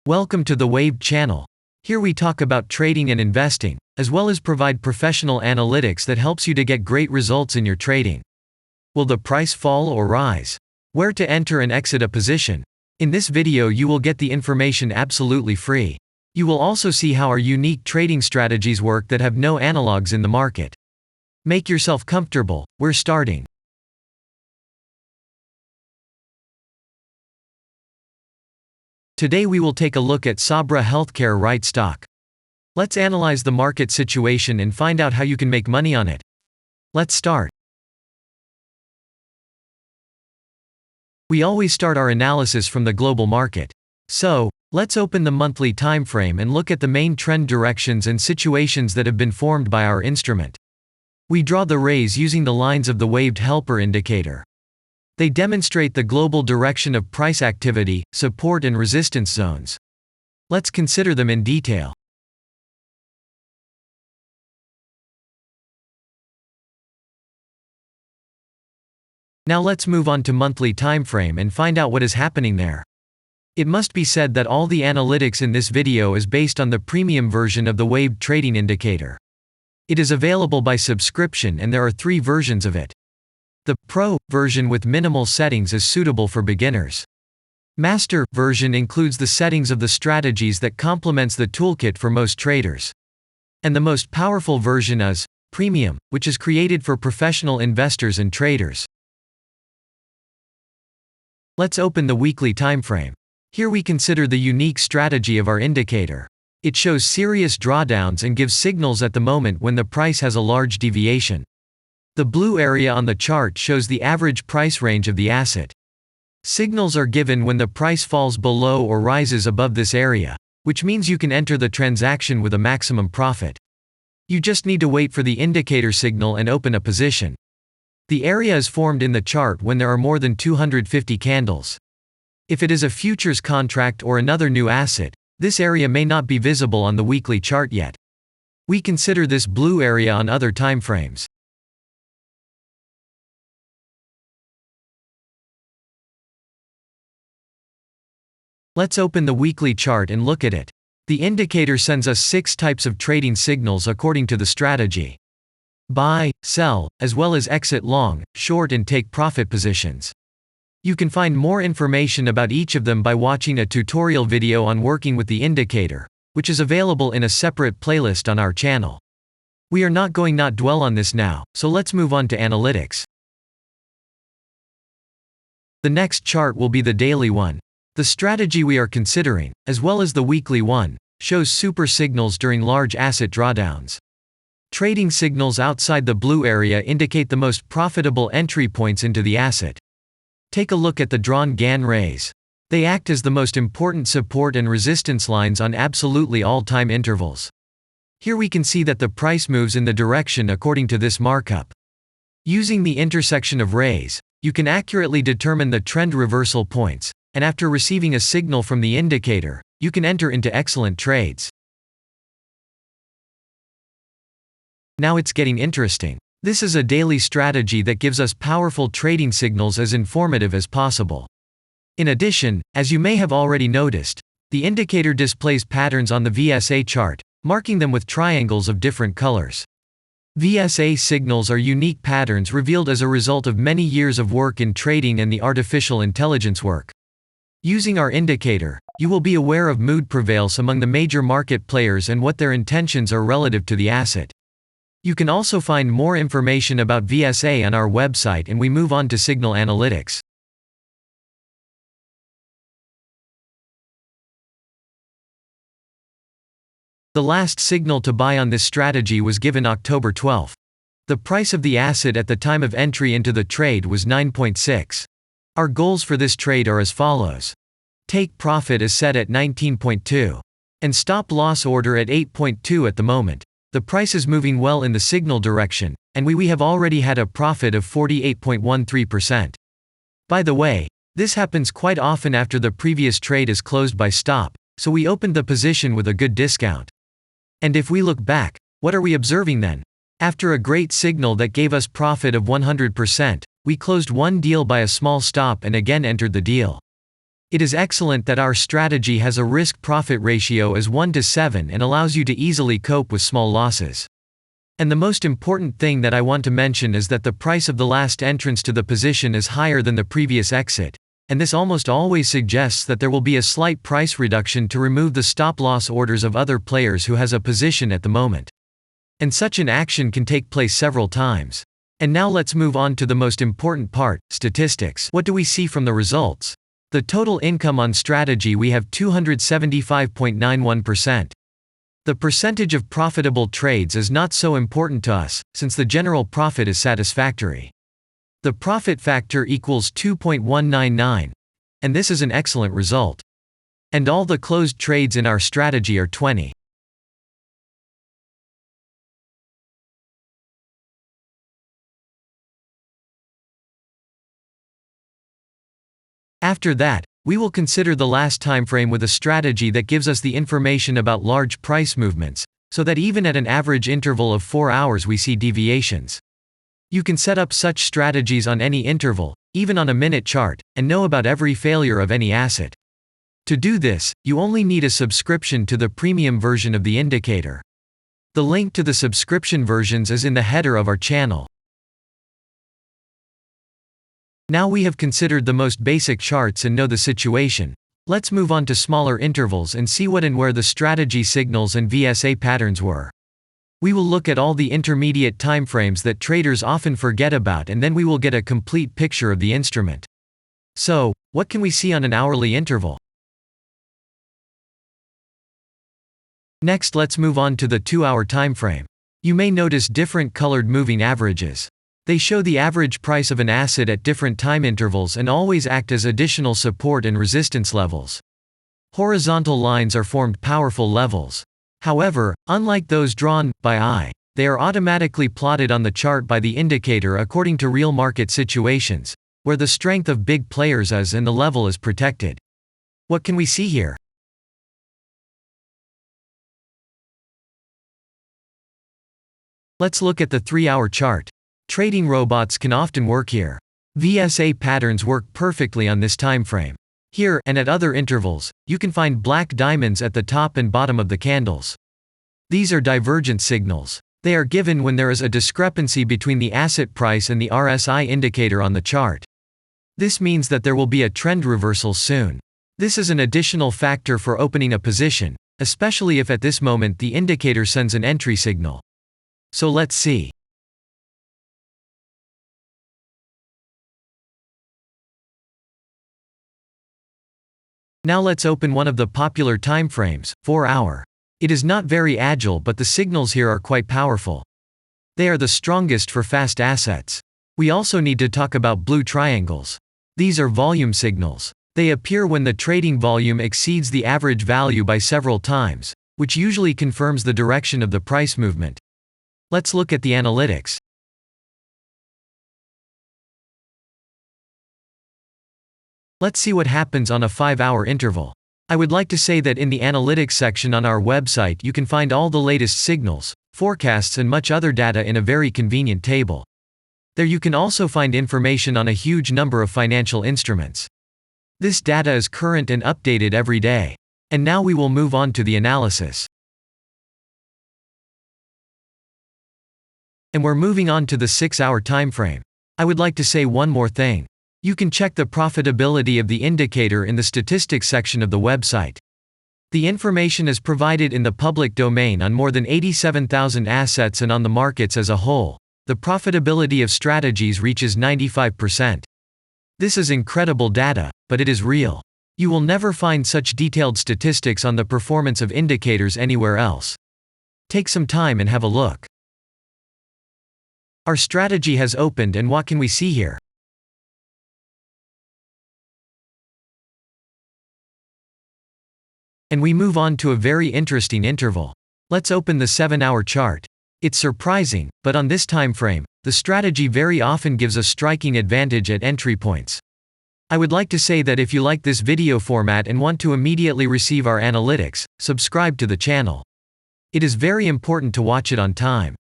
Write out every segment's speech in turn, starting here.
Welcome to the Waved channel. Here we talk about trading and investing, as well as provide professional analytics that helps you to get great results in your trading. Will the price fall or rise? Where to enter and exit a position? In this video you will get the information absolutely free. You will also see how our unique trading strategies work that have no analogs in the market. Make yourself comfortable, we're starting. Today we will take a look at Sabra Health Care REIT stock. Let's analyze the market situation and find out how you can make money on it. Let's start. We always start our analysis from the global market. So, let's open the monthly time frame and look at the main trend directions and situations that have been formed by our instrument. We draw the rays using the lines of the waved helper indicator. They demonstrate the global direction of price activity, support and resistance zones. Let's consider them in detail. Now let's move on to monthly time frame and find out what is happening there. It must be said that all the analytics in this video is based on the premium version of the waved trading indicator. It is available by subscription and there are 3 versions of it. The Pro version with minimal settings is suitable for beginners. Master version includes the settings of the strategies that complements the toolkit for most traders. And the most powerful version is Premium, which is created for professional investors and traders. Let's open the weekly time frame. Here we consider the unique strategy of our indicator. It shows serious drawdowns and gives signals at the moment when the price has a large deviation. The blue area on the chart shows the average price range of the asset. Signals are given when the price falls below or rises above this area, which means you can enter the transaction with a maximum profit. You just need to wait for the indicator signal and open a position. The area is formed in the chart when there are more than 250 candles. If it is a futures contract or another new asset, this area may not be visible on the weekly chart yet. We consider this blue area on other time frames. Let's open the weekly chart and look at it. The indicator sends us 6 types of trading signals according to the strategy. Buy, sell, as well as exit long, short and take profit positions. You can find more information about each of them by watching a tutorial video on working with the indicator, which is available in a separate playlist on our channel. We are not going to dwell on this now, so let's move on to analytics. The next chart will be the daily one. The strategy we are considering, as well as the weekly one, shows super signals during large asset drawdowns. Trading signals outside the blue area indicate the most profitable entry points into the asset. Take a look at the drawn Gann rays. They act as the most important support and resistance lines on absolutely all time intervals. Here we can see that the price moves in the direction according to this markup. Using the intersection of rays, you can accurately determine the trend reversal points, and after receiving a signal from the indicator, you can enter into excellent trades. Now it's getting interesting. This is a daily strategy that gives us powerful trading signals as informative as possible. In addition, as you may have already noticed, the indicator displays patterns on the VSA chart, marking them with triangles of different colors. VSA signals are unique patterns revealed as a result of many years of work in trading and the artificial intelligence work. Using our indicator, you will be aware of mood prevails among the major market players and what their intentions are relative to the asset. You can also find more information about VSA on our website, and we move on to signal analytics. The last signal to buy on this strategy was given October 12. The price of the asset at the time of entry into the trade was 9.6. Our goals for this trade are as follows. Take profit is set at 19.2. And stop loss order at 8.2 at the moment. The price is moving well in the signal direction, and we have already had a profit of 48.13%. By the way, this happens quite often after the previous trade is closed by stop, so we opened the position with a good discount. And if we look back, what are we observing then? After a great signal that gave us profit of 100%, we closed one deal by a small stop and again entered the deal. It is excellent that our strategy has a risk-profit ratio as 1 to 7 and allows you to easily cope with small losses. And the most important thing that I want to mention is that the price of the last entrance to the position is higher than the previous exit, and this almost always suggests that there will be a slight price reduction to remove the stop-loss orders of other players who has a position at the moment. And such an action can take place several times. And now let's move on to the most important part, statistics. What do we see from the results? The total income on strategy, we have 275.91%. The percentage of profitable trades is not so important to us, since the general profit is satisfactory. The profit factor equals 2.199, and this is an excellent result. And all the closed trades in our strategy are 20. After that, we will consider the last time frame with a strategy that gives us the information about large price movements, so that even at an average interval of 4 hours we see deviations. You can set up such strategies on any interval, even on a minute chart, and know about every failure of any asset. To do this, you only need a subscription to the premium version of the indicator. The link to the subscription versions is in the header of our channel. Now we have considered the most basic charts and know the situation. Let's move on to smaller intervals and see what and where the strategy signals and VSA patterns were. We will look at all the intermediate timeframes that traders often forget about, and then we will get a complete picture of the instrument. So, what can we see on an hourly interval? Next, let's move on to the 2-hour timeframe. You may notice different colored moving averages. They show the average price of an asset at different time intervals and always act as additional support and resistance levels. Horizontal lines are formed powerful levels. However, unlike those drawn by eye, they are automatically plotted on the chart by the indicator according to real market situations, where the strength of big players is and the level is protected. What can we see here? Let's look at the 3-hour chart. Trading robots can often work here. VSA patterns work perfectly on this time frame. Here, and at other intervals, you can find black diamonds at the top and bottom of the candles. These are divergent signals. They are given when there is a discrepancy between the asset price and the RSI indicator on the chart. This means that there will be a trend reversal soon. This is an additional factor for opening a position, especially if at this moment the indicator sends an entry signal. So let's see. Now let's open one of the popular timeframes, 4-hour. It is not very agile, but the signals here are quite powerful. They are the strongest for fast assets. We also need to talk about blue triangles. These are volume signals. They appear when the trading volume exceeds the average value by several times, which usually confirms the direction of the price movement. Let's look at the analytics. Let's see what happens on a 5-hour interval. I would like to say that in the analytics section on our website you can find all the latest signals, forecasts and much other data in a very convenient table. There you can also find information on a huge number of financial instruments. This data is current and updated every day. And now we will move on to the analysis. And we're moving on to the 6-hour timeframe. I would like to say one more thing. You can check the profitability of the indicator in the statistics section of the website. The information is provided in the public domain on more than 87,000 assets, and on the markets as a whole, the profitability of strategies reaches 95%. This is incredible data, but it is real. You will never find such detailed statistics on the performance of indicators anywhere else. Take some time and have a look. Our strategy has opened, and what can we see here? And we move on to a very interesting interval. Let's open the 7-hour chart. It's surprising, but on this time frame, the strategy very often gives a striking advantage at entry points. I would like to say that if you like this video format and want to immediately receive our analytics, subscribe to the channel. It is very important to watch it on time.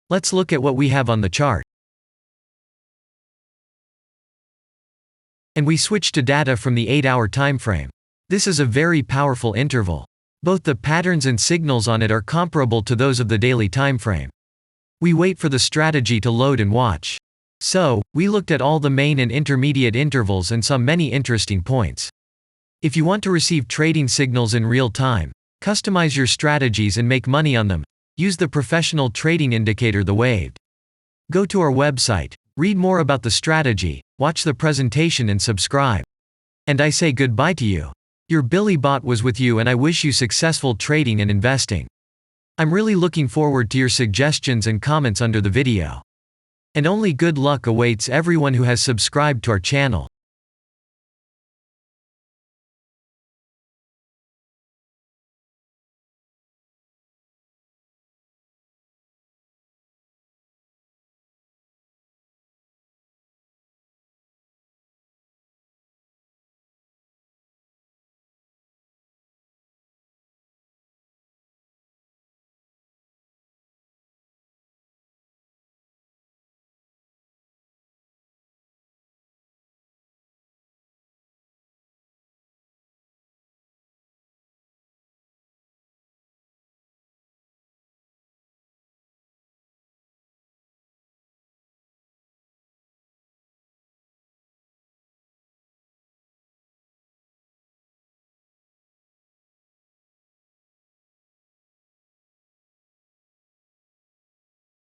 Let's look at what we have on the chart. And we switched to data from the 8-hour timeframe. This is a very powerful interval. Both the patterns and signals on it are comparable to those of the daily timeframe. We wait for the strategy to load and watch. So, we looked at all the main and intermediate intervals and saw many interesting points. If you want to receive trading signals in real time, customize your strategies and make money on them, use the professional trading indicator The Waved. Go to our website, read more about the strategy, watch the presentation and subscribe. And I say goodbye to you. Your Billy Bot was with you and I wish you successful trading and investing. I'm really looking forward to your suggestions and comments under the video. And only good luck awaits everyone who has subscribed to our channel.